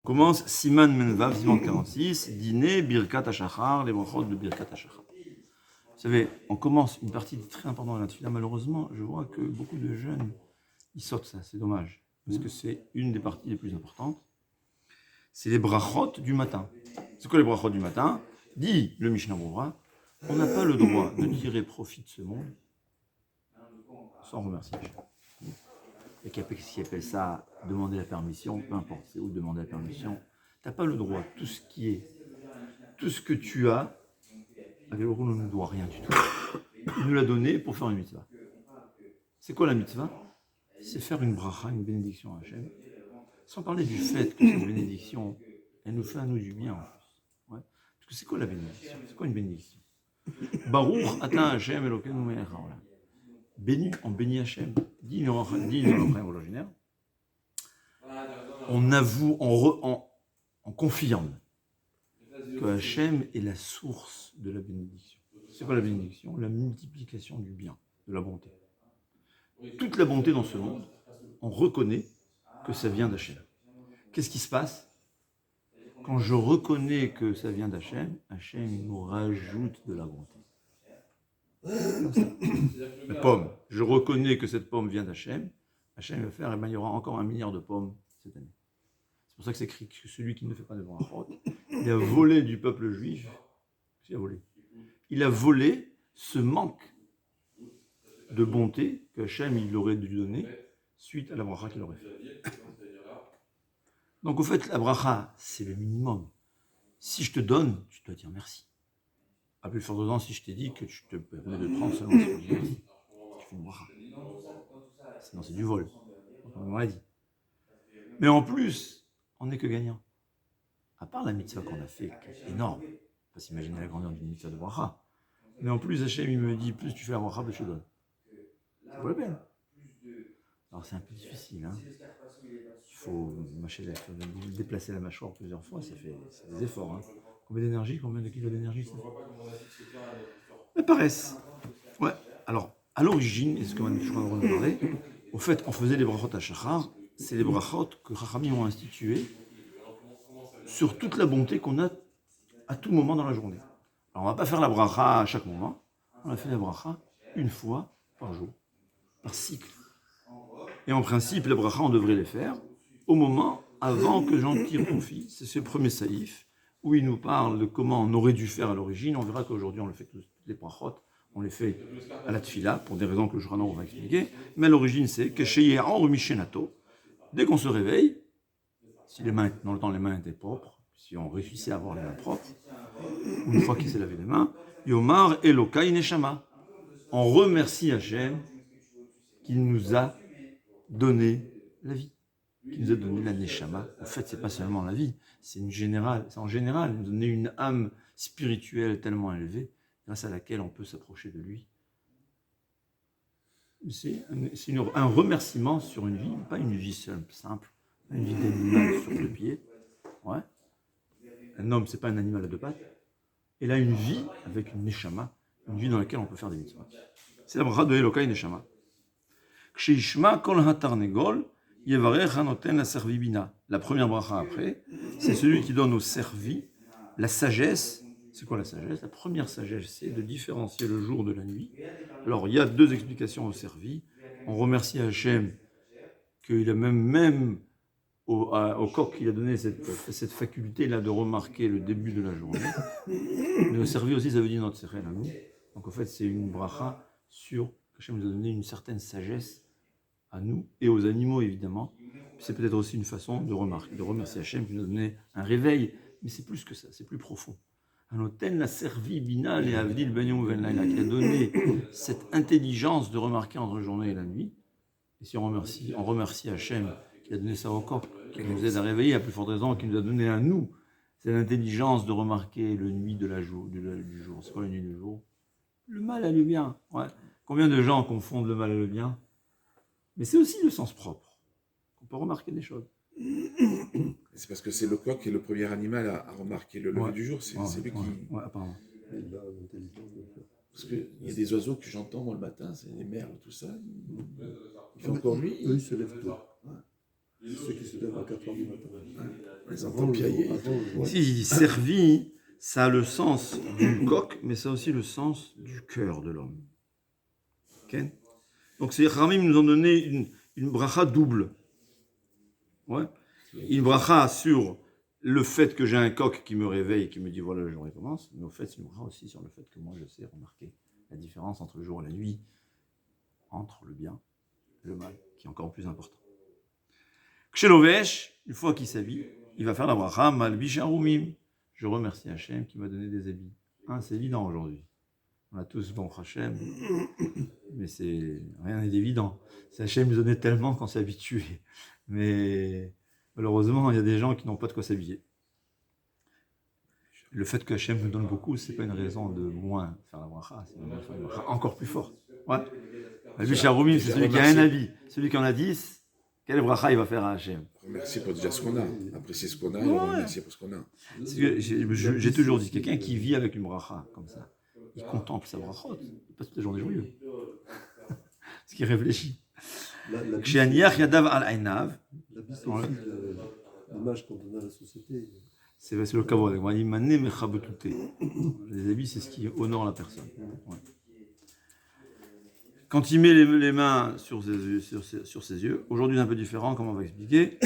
commence Siman Menvav, Siman 46, dîner, Birkat HaShachar, les brachot de Birkat HaShachar. Vous savez, on commence une partie très importante de la tefila. Malheureusement, je vois que beaucoup de jeunes, ils sautent ça, c'est dommage. Parce que c'est une des parties les plus importantes. C'est les brachot du matin. C'est quoi les brachot du matin? Dit le Mishnah Berurah, on n'a pas le droit de tirer profit de ce monde sans remercier Hachem. Et qui appelle ça demander la permission, peu importe, c'est où demander la permission. Tu n'as pas le droit, tout ce que tu as, Akadosh Baruch Hu ne nous doit rien du tout. Il nous l'a donné pour faire une mitzvah. C'est quoi la mitzvah? C'est faire une bracha, une bénédiction à Hachem, sans parler du fait que cette bénédiction, elle nous fait à nous du bien en plus. Ouais. Parce que c'est quoi la bénédiction? C'est quoi une bénédiction? Baruch ata Hachem Elokeinu melech haolam. Béni, on bénit Hachem. Dit le originaire. On avoue, on confirme que Hachem est la source de la bénédiction. C'est quoi la bénédiction? La multiplication du bien, de la bonté. Toute la bonté dans ce monde, on reconnaît que ça vient d'Hachem. Qu'est-ce qui se passe? Quand je reconnais que ça vient d'Hachem, Hachem il nous rajoute de la bonté. La pomme, je reconnais que cette pomme vient d'Hachem, Hachem va faire, et bien il y aura encore 1 milliard de pommes cette année. C'est pour ça que c'est écrit que celui qui ne fait pas de brachot, il a volé du peuple juif. Il a volé. Il a volé ce manque de bonté que Hachem il aurait dû donner suite à la bracha qu'il aurait fait. Donc au fait, la bracha, c'est le minimum. Si je te donne, tu dois dire merci. À plus forte raison, si je t'ai dit que tu te permets de prendre seulement ce que je dis, tu fais une bracha. Sinon c'est du vol, comme on l'a dit. Mais en plus, on n'est que gagnant. À part la mitzvah qu'on a fait, qui est énorme, il ne faut pas s'imaginer la grandeur d'une mitzvah de bracha. Mais en plus, Hachem, il me dit, plus tu fais la bracha, plus je te donne. Ça vaut la peine. Alors c'est un peu difficile. Hein. Il faut déplacer la mâchoire plusieurs fois, c'est des efforts. Hein. Combien d'énergie, combien de kilos d'énergie ça fait? La paresse. Ouais. Alors, à l'origine, et c'est ce que je crois qu'on a parlé, au fait, on faisait les brachot à Shachar, c'est les brachot que Chachamim ont institués sur toute la bonté qu'on a à tout moment dans la journée. Alors, on ne va pas faire la bracha à chaque moment, on a fait la bracha une fois par jour, par cycle. Et en principe, les bracha, on devrait les faire au moment avant que j'en tire profit. C'est ce premier saïf où il nous parle de comment on aurait dû faire à l'origine. On verra qu'aujourd'hui, on le fait tous les brachot, on les fait à la tfila, pour des raisons que le Shulchan Aruch va expliquer. Mais à l'origine, c'est que chez Mishenato, dès qu'on se réveille, si les mains, dans le temps, les mains étaient propres, si on réussissait à avoir les mains propres, une fois qu'il s'est lavé les mains, Yomar Elokai Neshama. On remercie Hachem qu'il nous a donné la vie, qui nous a donné la neshama. En fait, c'est pas seulement la vie, c'est en général, il nous a donné une âme spirituelle tellement élevée, grâce à laquelle on peut s'approcher de lui. C'est un remerciement sur une vie, pas une vie simple, une vie d'animal sur 2 pieds. Ouais. Un homme, c'est pas un animal à 2 pattes. Et là, une vie avec une neshama, une vie dans laquelle on peut faire des mitzvot. C'est la bracha de Elokai Neshama. Kshishma kol hatarnegol yevarech hanoten la servibina. La première bracha après, c'est celui qui donne au servi la sagesse. C'est quoi la sagesse? La première sagesse, c'est de différencier le jour de la nuit. Alors, il y a 2 explications au servi. On remercie Hachem qu'il a même au coq, il a donné cette faculté-là de remarquer le début de la journée. Mais au servi aussi, ça veut dire notre sérel à nous. Donc, en fait, c'est une bracha sur Hachem nous a donné une certaine sagesse à nous et aux animaux, évidemment. C'est peut-être aussi une façon de remercier Hachem qui nous a donné un réveil, mais c'est plus que ça, c'est plus profond. Anoten la servi bina et avdil ben yom ben laila, qui a donné cette intelligence de remarquer entre la journée et la nuit. Et si on remercie Hachem qui a donné ça au corps, qui nous aide à réveiller, à plus forte raison, qui nous a donné à nous cette intelligence de remarquer le nuit du jour. C'est quoi la nuit du jour? Le mal et le bien. Ouais. Combien de gens confondent le mal et le bien? Mais c'est aussi le sens propre. On peut remarquer des choses. C'est parce que c'est le coq qui est le premier animal à remarquer le lever du jour. C'est lui qui... Ouais, apparemment. Parce qu'il y a des oiseaux que j'entends moi le matin, c'est les merles, tout ça. Il fait encore nuit. Eux, ils se lèvent tôt. Ouais. C'est ceux qui se lèvent à 4h du matin. Les enfants piaillés. Si, servi, ça a le sens du coq, mais ça a aussi le sens du cœur de l'homme. Okay? Donc, ces Ramim nous ont donné une bracha double. Ouais. Une bracha sur le fait que j'ai un coq qui me réveille et qui me dit voilà, le jour il commence, mais au fait, c'est une bracha aussi sur le fait que moi je sais remarquer la différence entre le jour et la nuit, entre le bien et le mal, qui est encore plus important. Kshelovesh, une fois qu'il s'habille, il va faire la bracha malbish arumim. Je remercie Hachem qui m'a donné des habits. C'est évident aujourd'hui. On a tous bon Hachem, mais rien n'est évident. C'est Hachem nous donnait tellement qu'on s'est habitué. Mais malheureusement, il y a des gens qui n'ont pas de quoi s'habiller. Le fait que Hachem nous donne beaucoup, c'est pas une raison de moins faire la bracha, c'est une bracha encore plus forte. Ouais. Malbish arumim, c'est celui qui a un habit. Celui qui en a 10. Quelle bracha il va faire à Hachem? Remercier pour déjà ce qu'on a, apprécier ce qu'on a et remercier pour ce qu'on a. J'ai toujours dit, quelqu'un qui vit avec une bracha comme ça, il contemple sa brachot, il passe toute la journée joyeux. Parce qu'il réfléchit. Chez Aniach Yadav al-Ainav, L'habit, c'est aussi l'image qu'on donne à la société. c'est le kavod. Les habits, c'est ce qui honore la personne. Ouais. Quand il met les mains sur ses yeux, aujourd'hui c'est un peu différent, comme on va expliquer.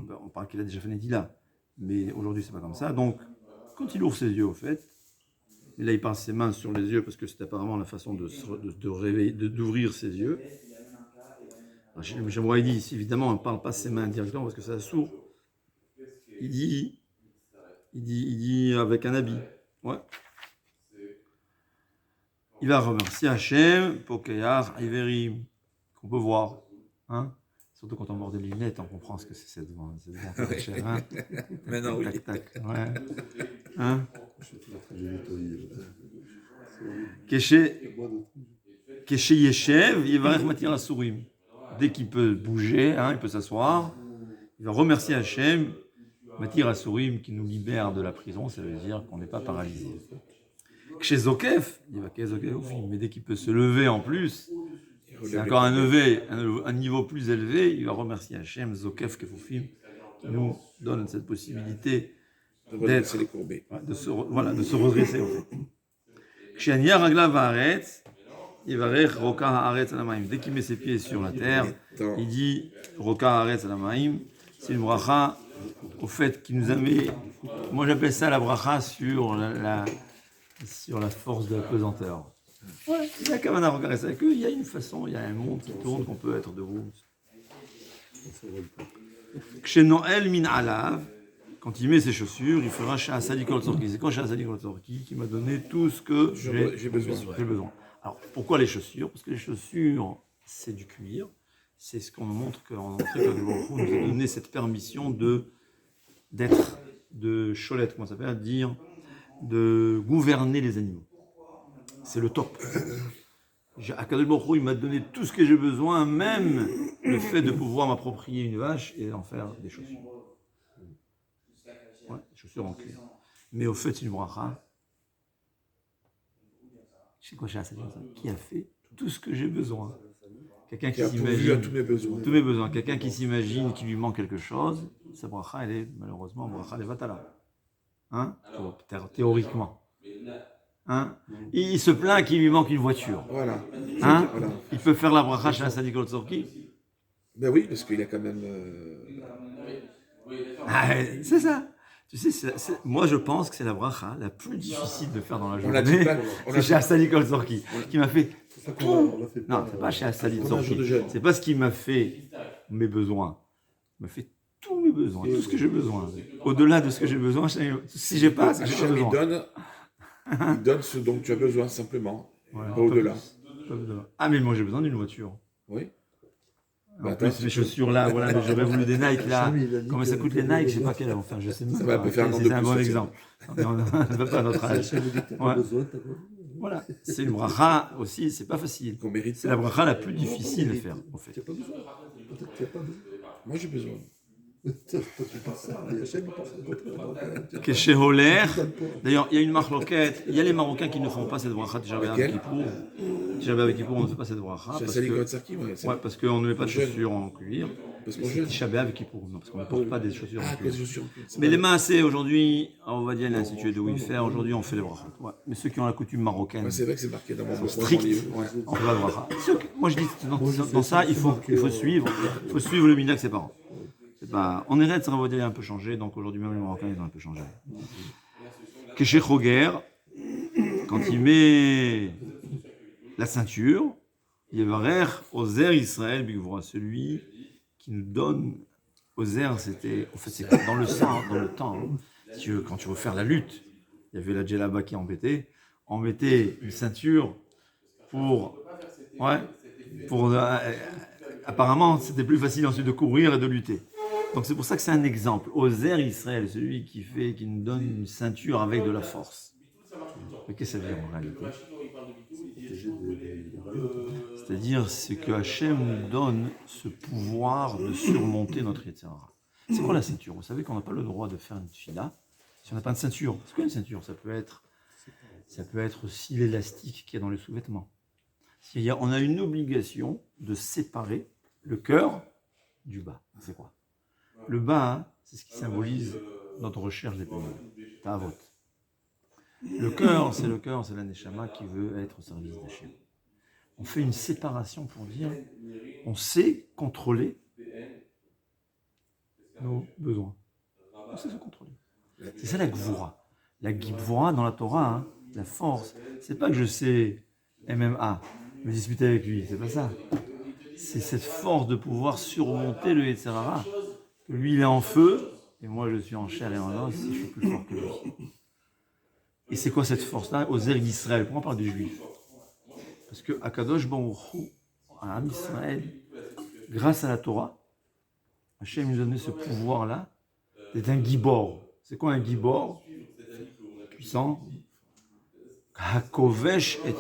On parle qu'il a déjà fait Netila, mais aujourd'hui c'est pas comme ça. Donc, quand il ouvre ses yeux, au fait, et là il passe ses mains sur les yeux parce que c'est apparemment la façon d'ouvrir ses yeux. J'aimerais dire ici, évidemment, on ne parle pas ses mains directement parce que c'est sourd. Il dit avec un habit. Ouais. Il va remercier Hachem, Pokeyar, Iverim, qu'on peut voir. Hein? Surtout quand on porte des lunettes, on comprend ce que c'est cette vente. Hein? Maintenant, oui. Tac, tac. Ouais. Hein? Keshe Yeshev, il va remettre la sourim. Dès qu'il peut bouger, hein, il peut s'asseoir, il va remercier Hachem, Matir Asurim, qui nous libère de la prison, ça veut dire qu'on n'est pas paralysé. Chez Zokef, il va mais dès qu'il peut se lever en plus, c'est encore un niveau plus élevé, il va remercier Hachem, Zokef Kefufim, qui nous donne cette possibilité d'être les courbés. De se redresser en fait. Chez Aniar Ragla Vaaretz, il va rech Roka Haaretz Alamaim. Dès qu'il met ses pieds sur la terre, il dit Roka Haaretz Alamaim. C'est une bracha au fait qu'il nous a mis. Moi j'appelle ça la bracha sur la force de la pesanteur. Ouais, il y a Kavana Roka avec eux, il y a une façon, il y a un monde qui tourne qu'on peut être debout. Chez Noël Min Alav, quand il met ses chaussures, il fera chez Asadi Kol Tzorki. C'est quand chez Asadi Kol Tzorki qui m'a donné tout ce que j'ai besoin. Alors, pourquoi les chaussures? Parce que les chaussures, c'est du cuir. C'est ce qu'on nous montre qu'en entrée, que nous a donné cette permission d'être de cholette, comment ça s'appelle, dire de gouverner les animaux. C'est le top. Akadosh Baruch Hu, il m'a donné tout ce que j'ai besoin, même le fait de pouvoir m'approprier une vache et en faire des chaussures. Ouais, des chaussures en cuir. Mais au fait, c'est une bracha. Je sais quoi, qui a fait tout ce que j'ai besoin. Quelqu'un qui s'imagine tous mes besoins. Quelqu'un qui s'imagine qu'il lui manque quelque chose, sa bracha, elle est malheureusement bracha levatala. Hein? Théoriquement. Hein? Il se plaint qu'il lui manque une voiture. Voilà. Hein? Voilà. Il peut faire la bracha chez un Sadiq Tzorki? Ben oui, parce qu'il a quand même. C'est ça. Tu sais, moi je pense que c'est la bracha la plus difficile de faire dans la journée. C'est chez Asali Kol Tzorki qui m'a fait tout. Non, c'est pas chez Asali Tzorki. C'est pas ce qui m'a fait mes besoins. Il m'a fait tous mes besoins, tout ce que j'ai besoin. Au-delà de ce que j'ai besoin, si j'ai pas, c'est ce que j'ai besoin. Il donne ce dont tu as besoin simplement. Voilà, pas au-delà. Ah, mais moi j'ai besoin d'une voiture. Oui. En plus, mes chaussures là, voilà, mais j'aurais voulu des Nike là. Comment ça coûte les Nike? Je sais pas quelle. Enfin, je sais même pas. C'est un bon exemple. On ne va pas à notre âge. Ouais. Voilà, c'est une bracha aussi, c'est pas facile. C'est la bracha la plus difficile à faire, en fait. Tu n'as pas besoin. Peut-être que tu n'as pas besoin. Moi j'ai besoin. D'ailleurs, il y a une marloquette. Il y a les Marocains qui ne font pas cette bracha de Tishah B'Av Kippour. Tishah B'Av Kippour, on ne fait pas cette bracha. Parce qu'on ne met pas de chaussures en cuir. Parce qu'on jeûne. Tisha B'Av et Kippour, non, parce qu'on ne porte pas des chaussures. Ah, non plus. quoi, des chaussures. Mais les maasés, aujourd'hui, on va dire l'institut de Wifer, aujourd'hui on fait les brachot. Ouais. Mais ceux qui ont la coutume marocaine, Ouais, c'est vrai que c'est marqué dans mon strict, livre. Ouais. on fait la bracha. Moi je dis, dans ça, il faut suivre le minhag de ses parents. C'est pas, en Eretz, on va dire, il a un peu changé, donc aujourd'hui même les Marocains, ils ont un peu changé. Keshe Choger, quand il met la ceinture, Yevarer, Ozer Israël, Bigvora, celui qui nous donne, Ozer, c'était, en fait, c'est dans le sang, dans le temps. Si tu veux, quand tu veux faire la lutte, il y avait la djellaba qui embêtait, on mettait une ceinture pour, apparemment, c'était plus facile ensuite de courir et de lutter. Donc c'est pour ça que c'est un exemple. Ozer Israël, celui qui nous donne une ceinture avec de la force. Mais qu'est-ce que ça veut dire en réalité? C'est-à-dire, c'est que Hachem nous donne ce pouvoir de surmonter notre Yetzirah. C'est quoi la ceinture? Vous savez qu'on n'a pas le droit de faire une tefila si on n'a pas de ceinture. C'est quoi une ceinture? Ça peut être aussi l'élastique qu'il y a dans les sous-vêtements. On a une obligation de séparer le cœur du bas. C'est quoi? Le bas, c'est ce qui symbolise notre recherche des pénibles. Ta'avot. Le cœur, c'est la neshama qui veut être au service d'Hachem. On fait une séparation pour dire, on sait contrôler nos besoins. On sait se contrôler. C'est ça la gvura. La gvura dans la Torah, la force, c'est pas que je sais MMA, me disputer avec lui, c'est pas ça. C'est cette force de pouvoir surmonter le Yetzirah. Que lui il est en feu, et moi je suis en chair et en os, je suis plus fort que lui. Et c'est quoi cette force-là? Ozer Yisraël, pourquoi on parle des Juifs? Parce que Akadosh Baruch Hu, à Am Israël, grâce à la Torah, Hachem nous a donné ce pouvoir-là d'être un gibor. C'est quoi un gibor? Puissant. Hakovesh et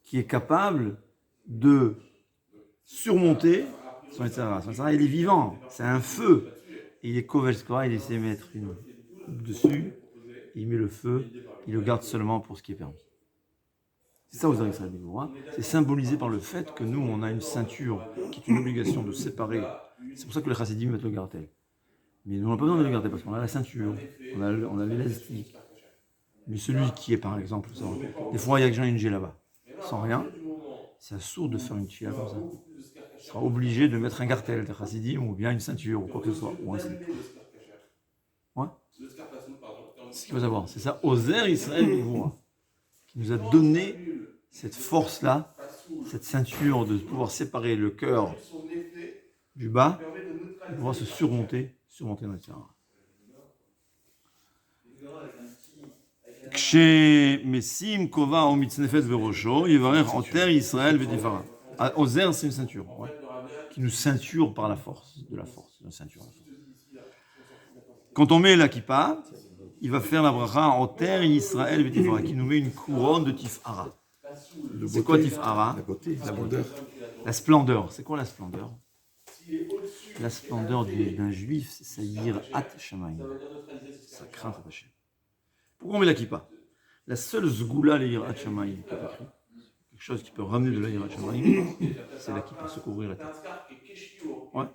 qui est capable de surmonter son Yetzirah. Son Yetzirah, il est vivant, c'est un feu. Et il est kovesh, il essaie de mettre une dessus, il met le feu, il le garde seulement pour ce qui est permis. C'est ça, Ozer Israël Bigvora. C'est symbolisé par le fait que nous, on a une ceinture qui est une obligation de séparer. C'est pour ça que les chassidim mettent le gartel. Mais nous, on n'a pas besoin de le garder parce qu'on a la ceinture, on a l'élastique. Mais celui qui est, par exemple, des fois, il y a que j'ai une djellaba, sans rien, c'est sourd de faire une tchila comme ça. Il sera obligé de mettre un gartel de chassidim ou bien une ceinture ou quoi que ce soit. Ou un slip. Ouais. C'est ce qu'il faut savoir. C'est ça, Ozer Israël Bigvora, qui nous a donné cette force-là, cette ceinture de pouvoir séparer le cœur du bas, de pouvoir se surmonter notre terrain. Kshemesim kova o mitznefet verosho, yevarer oter Israël vedifara. Ozer, c'est une ceinture, qui nous ceinture par la force, de la force, une ceinture. Quand on met la kippa, il va faire la bracha en terre Israël Vétifara, qui nous met une couronne de Tifara. C'est quoi Tifara? La beauté, la splendeur. La splendeur. C'est quoi la splendeur? La splendeur d'un juif, c'est sa yirat shamayim. Sa crainte à Hachem. Pourquoi on met la kippa? La seule zgoula, la yirat shamayim, qui est écrit, quelque chose qui peut ramener de la yirat shamayim, c'est la kippa, se couvrir la tête. Ouais.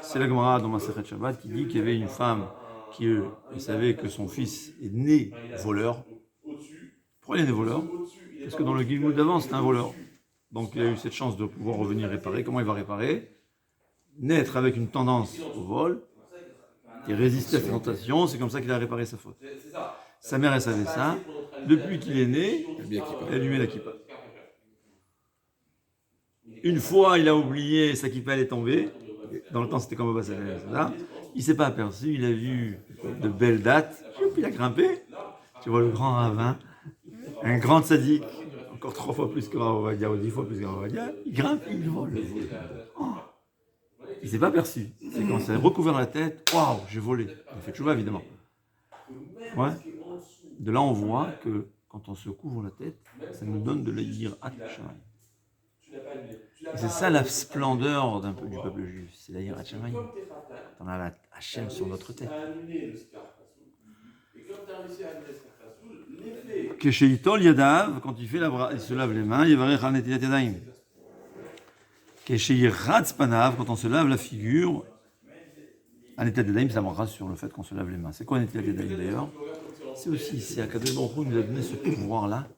C'est la Gemara dans Masechet Shabbat qui dit qu'il y avait une femme qui savait que son fils est né voleur. Pourquoi il est né voleur? Parce que dans le Gilgoul d'avant, c'était un voleur. Donc il a eu cette chance de pouvoir revenir réparer. Comment il va réparer? Naître avec une tendance au vol et résister à cette tentation, c'est comme ça qu'il a réparé sa faute. Sa mère, elle savait ça. Depuis qu'il est né, elle lui met la kippa. Une fois, il a oublié, sa kippa, elle est tombée. Dans le temps, c'était comme au bassin. Il ne s'est pas aperçu, il a vu de belles dates, il a grimpé. Tu vois le grand ravin, un grand tzaddik, encore 3 fois plus que Rav Ovadia, ou 10 fois plus que Rav Ovadia, il grimpe, il vole. Oh. Il ne s'est pas aperçu. C'est quand il s'est recouvert la tête, waouh, j'ai volé. Il a fait tchouva, évidemment. Ouais. De là, on voit que quand on se couvre la tête, ça nous donne de la yirat shamayim. C'est ça la splendeur du peuple juif, c'est la yirat shamayim. On a la Hachem sur notre tête. Kesheitol yadav, quand il fait il se lave les mains, yevarech al netilat yadayim. Kesheyiratz panav, quand on se lave la figure, un état d'Adaïm, ça m'embrasse sur le fait qu'on se lave les mains. C'est quoi un état d'Adaïm d'ailleurs? C'est aussi, c'est Akadosh Baruch Hu nous a donné ce pouvoir-là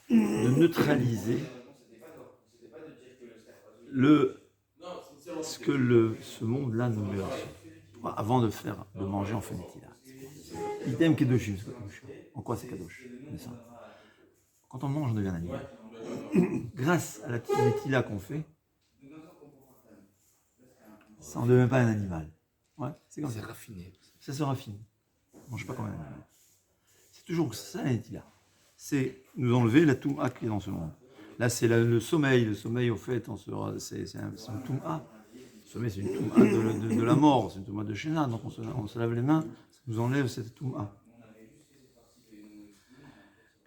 de neutraliser ce monde-là nous met au avant de manger, on fait Netila. Idem Kedoshim, c'est quoi Kedoshim? En quoi c'est Kadosh? Quand on mange, on devient un animal. Grâce à la Netila qu'on fait, ça ne devient pas un animal. Ouais, c'est comme ça. C'est raffiné. Ça se raffine. On ne mange pas comme un animal. C'est toujours ça la Netila. C'est nous enlever la Touma qui est dans ce monde. Là, c'est le sommeil. Le sommeil, au fait, c'est une Touma. Le sommeil, c'est une Touma de la mort. C'est une Touma de Shena. Donc, on se lave les mains. Ça nous enlève cette Touma.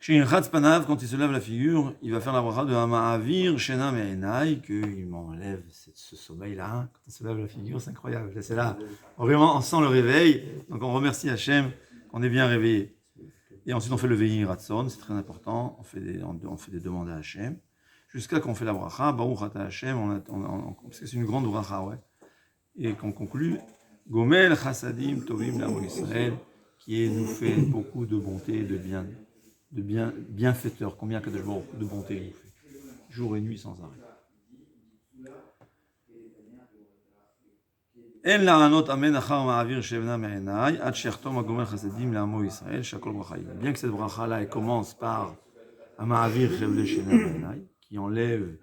Chez une Panav, quand il se lave la figure, il va faire la bracha de Hama'avir, Shena Me'enai, qu'il m'enlève ce sommeil-là. Quand on se lave la figure, c'est incroyable. C'est là, vraiment, on sent le réveil. Donc on remercie Hachem qu'on est bien réveillé. Et ensuite, on fait le Vehi Ratson, c'est très important. On fait des demandes à Hachem. Jusqu'à qu'on fait la bracha, Baruch Ata Hachem, parce que c'est une grande bracha, ouais. Et qu'on conclut, Gomel Chassadim Tovim Lamo Israël, qui nous fait beaucoup de bonté et de bienfaiteur. Combien de bonté il nous fait, jour et nuit sans arrêt. En la'anot amen achar ma'avir shevna me'enai ad she'chtom hagomel chasadim le'amo Israël shakol bracha. Bien que cette bracha là elle commence par ma'avir shevna me'enai, qui enlève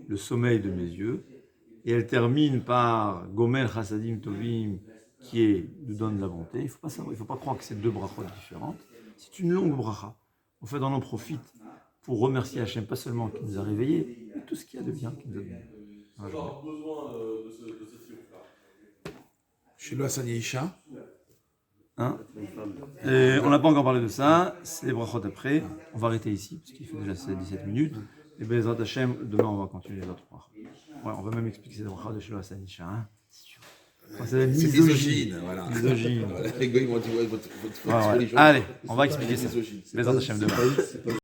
le sommeil de mes yeux, et elle termine par gomel chasadim tovim, qui nous donne la bonté. Il ne faut pas croire que c'est deux brachot différentes. C'est une longue bracha. En fait, on en profite pour remercier Hachem, pas seulement qui nous a réveillés, mais tout ce qu'il y a de bien qu'il nous a donné. Chez le Hassan Yisha. Hein? On n'a pas encore parlé de ça, c'est les brachot après. On va arrêter ici, parce qu'il fait déjà 17 minutes. Et Bezrat Hachem, demain on va continuer les autres brachot. Ouais, on va même expliquer ces brachot de chez le Hassan Yisha. Hein? C'est la misogyne. Voilà. Misogyne. Les gars, ils m'ont dit, ouais, votre Allez, on va expliquer ça. Bezrat Hachem demain.